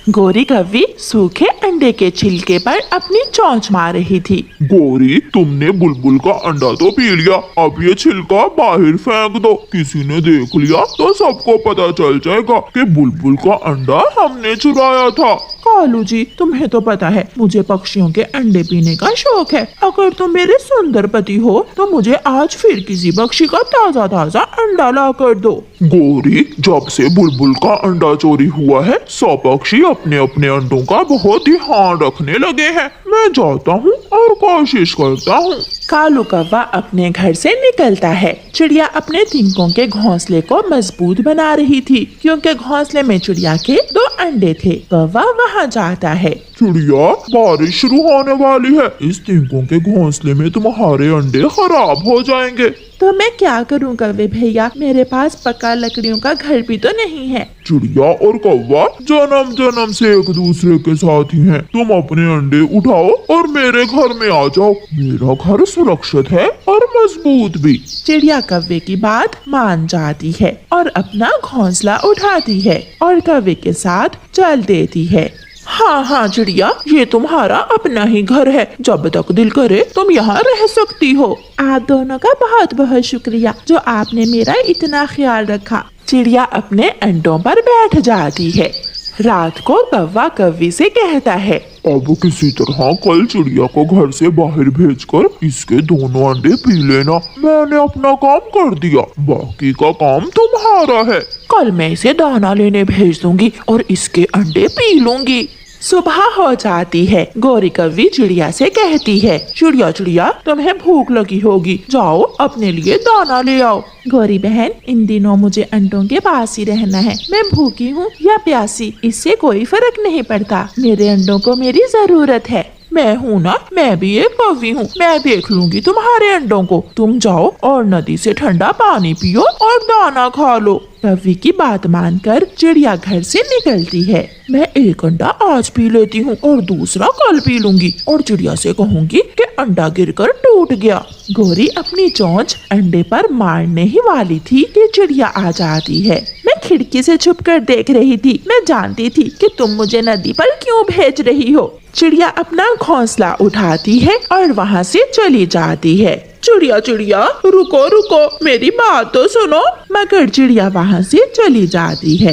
गोरी कौवी सूखे अंडे के छिलके पर अपनी चोंच मार रही थी। गोरी, तुमने बुलबुल का अंडा तो पी लिया, अब ये छिलका बाहर फेंक दो। किसी ने देख लिया तो सबको पता चल जाएगा कि बुलबुल का अंडा हमने चुराया था। कालू जी, तुम्हें तो पता है मुझे पक्षियों के अंडे पीने का शौक है। अगर तुम मेरे सुंदर पति हो तो मुझे आज फिर किसी पक्षी का ताजा ताजा अंडा ला कर दो। गोरी, जब से बुलबुल का अंडा चोरी हुआ है सब पक्षी अपने अपने अंडों का बहुत ध्यान रखने लगे हैं। मैं जाता हूँ और कोशिश करता हूँ। कालू कौवा अपने घर से निकलता है। चिड़िया अपने तिनकों के घोंसले को मजबूत बना रही थी क्योंकि घोंसले में चिड़िया के 2 अंडे थे। कौवा वहाँ जाता है। चिड़िया, बारिश शुरू होने वाली है, इस तिनकों के घोंसले में तुम्हारे अंडे खराब हो जाएंगे। तो मैं क्या करूँ कौवे भैया, मेरे पास पक्का लकड़ियों का घर भी तो नहीं है। चिड़िया और कौवा जन्म जन्म से एक दूसरे के साथी हैं। तुम अपने अंडे उठाओ और मेरे घर में आ जाओ। मेरा घर सुरक्षित है और मजबूत भी। चिड़िया कौवे की बात मान जाती है और अपना घोंसला उठाती है और कौवे के साथ चल देती है। हाँ चिड़िया, ये तुम्हारा अपना ही घर है, जब तक दिल करे तुम यहाँ रह सकती हो। आप दोनों का बहुत बहुत शुक्रिया जो आपने मेरा इतना ख्याल रखा। चिड़िया अपने अंडों पर बैठ जाती है। रात को कौवा कौवी से कहता है, अब किसी तरह कल चिड़िया को घर से बाहर भेजकर इसके दोनों अंडे पी लेना। मैंने अपना काम कर दिया, बाकी का काम तुम्हारा है। कल मैं इसे दाना लेने भेज दूंगी और इसके अंडे पी लूंगी। सुबह हो जाती है। गोरी कौवी चिड़िया से कहती है, चिड़िया चिड़िया, तुम्हें भूख लगी होगी, जाओ अपने लिए दाना ले आओ। गोरी बहन, इन दिनों मुझे अंडों के पास ही रहना है। मैं भूखी हूँ या प्यासी, इससे कोई फर्क नहीं पड़ता। मेरे अंडों को मेरी जरूरत है। मैं हूँ ना, मैं भी एक कौवी हूँ, मैं देख लूंगी तुम्हारे अंडों को। तुम जाओ और नदी से ठंडा पानी पियो और दाना खा लो। कौवी की बात मानकर चिड़िया घर से निकलती है। मैं एक अंडा आज पी लेती हूँ और दूसरा कल पी लूंगी और चिड़िया से कहूँगी कि अंडा गिरकर टूट गया। गोरी अपनी चोंच अंडे पर मारने ही वाली थी कि चिड़िया आ जाती है। मैं खिड़की से छुपकर देख रही थी। मैं जानती थी कि तुम मुझे नदी पर क्यों भेज रही हो। चिड़िया अपना घोंसला उठाती है और वहाँ से चली जाती है। चिड़िया चिड़िया, रुको रुको, मेरी बात तो सुनो। मगर चिड़िया वहाँ से चली जाती है।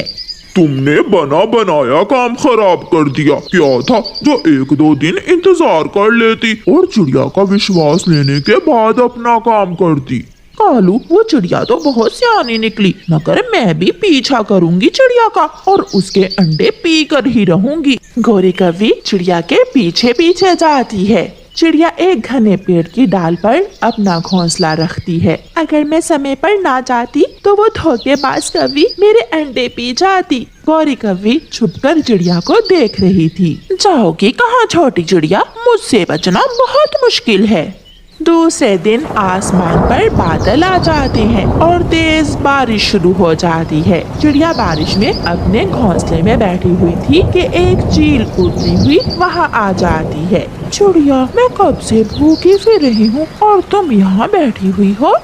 तुमने बना बनाया काम खराब कर दिया। क्या था जो 1-2 दिन इंतजार कर लेती और चिड़िया का विश्वास लेने के बाद अपना काम करती। कालू, वो चिड़िया तो बहुत सियानी निकली, मगर मैं भी पीछा करूंगी चिड़िया का और उसके अंडे पी कर ही रहूंगी। गोरी कौवी चिड़िया के पीछे पीछे जाती है। चिड़िया एक घने पेड़ की डाल पर अपना घोंसला रखती है। अगर मैं समय पर ना जाती तो वो धोखेबाज कौवी मेरे अंडे पी जाती। गोरी कौवी छुपकर चिड़िया को देख रही थी। जाओगी कहाँ छोटी चिड़िया, मुझसे बचना बहुत मुश्किल है। दूसरे दिन आसमान पर बादल आ जाते हैं और तेज बारिश शुरू हो जाती है। चिड़िया बारिश में अपने घोंसले में बैठी हुई थी कि एक चील उड़ती हुई वहाँ आ जाती है। चिड़िया, मैं कब से भूखी फिर रही हूँ और तुम यहाँ बैठी हुई हो।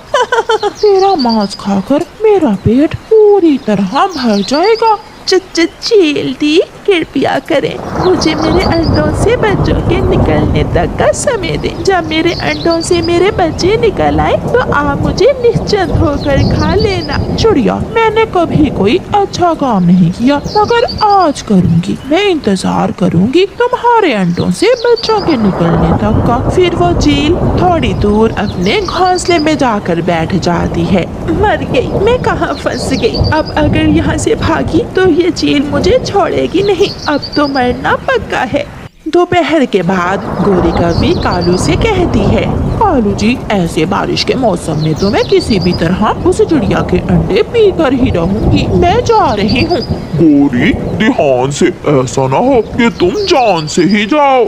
तेरा मांस खाकर मेरा पेट पूरी तरह भर जाएगा। चील दी, कृपया करें, मुझे मेरे अंडों से बच्चों के निकलने तक का समय दें। जब मेरे अंडों से मेरे बच्चे निकल आए तो आप मुझे निश्चिंत होकर खा लेना। चिड़िया, मैंने कभी कोई अच्छा काम नहीं किया, मगर आज करूँगी। मैं इंतजार करूँगी तुम्हारे अंडों से बच्चों के निकलने तक का। फिर वो चील थोड़ी दूर अपने घोंसले में जाकर बैठ जाती है। मर गई, मैं कहाँ फंस गई। अब अगर यहाँ से भागी तो ये चील मुझे छोड़ेगी नहीं। अब तो मरना पक्का है। दोपहर के बाद गोरी कौवी कालू से कहती है, कालू जी, ऐसे बारिश के मौसम में तो मैं किसी भी तरह उस चिड़िया के अंडे पी कर ही रहूंगी। मैं जा रही हूँ। गोरी, ध्यान से, ऐसा ना हो कि तुम जान से ही जाओ।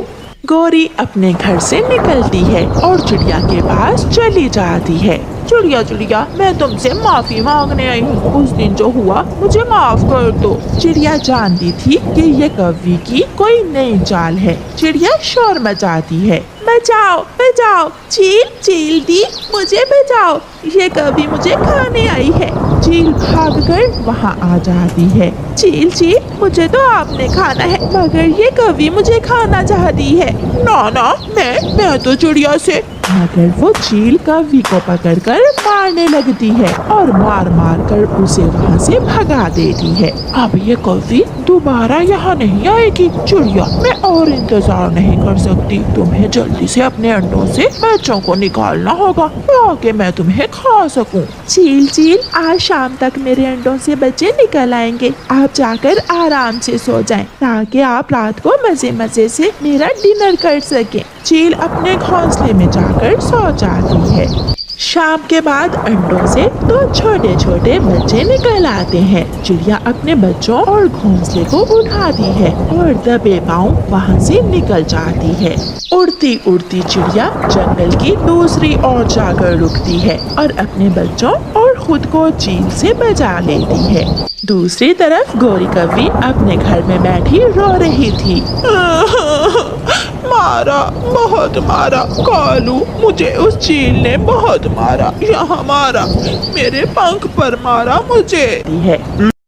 गोरी अपने घर से निकलती है और चिड़िया के पास चली जाती है। चिड़िया चिड़िया, मैं तुमसे माफी मांगने आई हूँ। उस दिन जो हुआ मुझे माफ कर दो। चिड़िया जानती थी कि ये कौवी की कोई नई चाल है। चिड़िया शोर मचाती है, बचाओ बचाओ, चील दी, मुझे बचाओ, ये कौवी मुझे खाने आई है। चील भागकर वहाँ आ जाती है। चील चील, मुझे तो आपने खाना है, मगर ये कवि मुझे खाना चाहती है। ना ना, मैं तो चिड़िया से। मगर वो चील कवि को पकड़कर मारने लगती है और मार मार कर उसे वहाँ से भगा देती है। अब ये कवि दोबारा यहाँ नहीं आएगी। चिड़िया, मैं और इंतजार नहीं कर सकती। तुम्हें जल्दी से अपने अंडों से बच्चों को निकालना होगा ताकि मैं तुम्हें खा सकूं। चील चील, आज शाम तक मेरे अंडों से बच्चे निकल आएंगे। आप जाकर आराम से सो जाएं ताकि आप रात को मजे मजे से मेरा डिनर कर सकें। चील अपने घोंसले में जाकर सो जाती है। शाम के बाद अंडों से दो छोटे छोटे बच्चे निकल आते हैं। चिड़िया अपने बच्चों और घोंसले को उठाती है और दबे पांव वहाँ से निकल जाती है। उड़ती उड़ती चिड़िया जंगल की दूसरी ओर जाकर रुकती है और अपने बच्चों और खुद को चील से बचा लेती है। दूसरी तरफ गोरी कवि अपने घर में बैठी रो रही थी। मारा, बहुत मारा कालू, मुझे उस चील ने बहुत मारा। यहाँ मारा, मेरे पंख पर मारा मुझे। है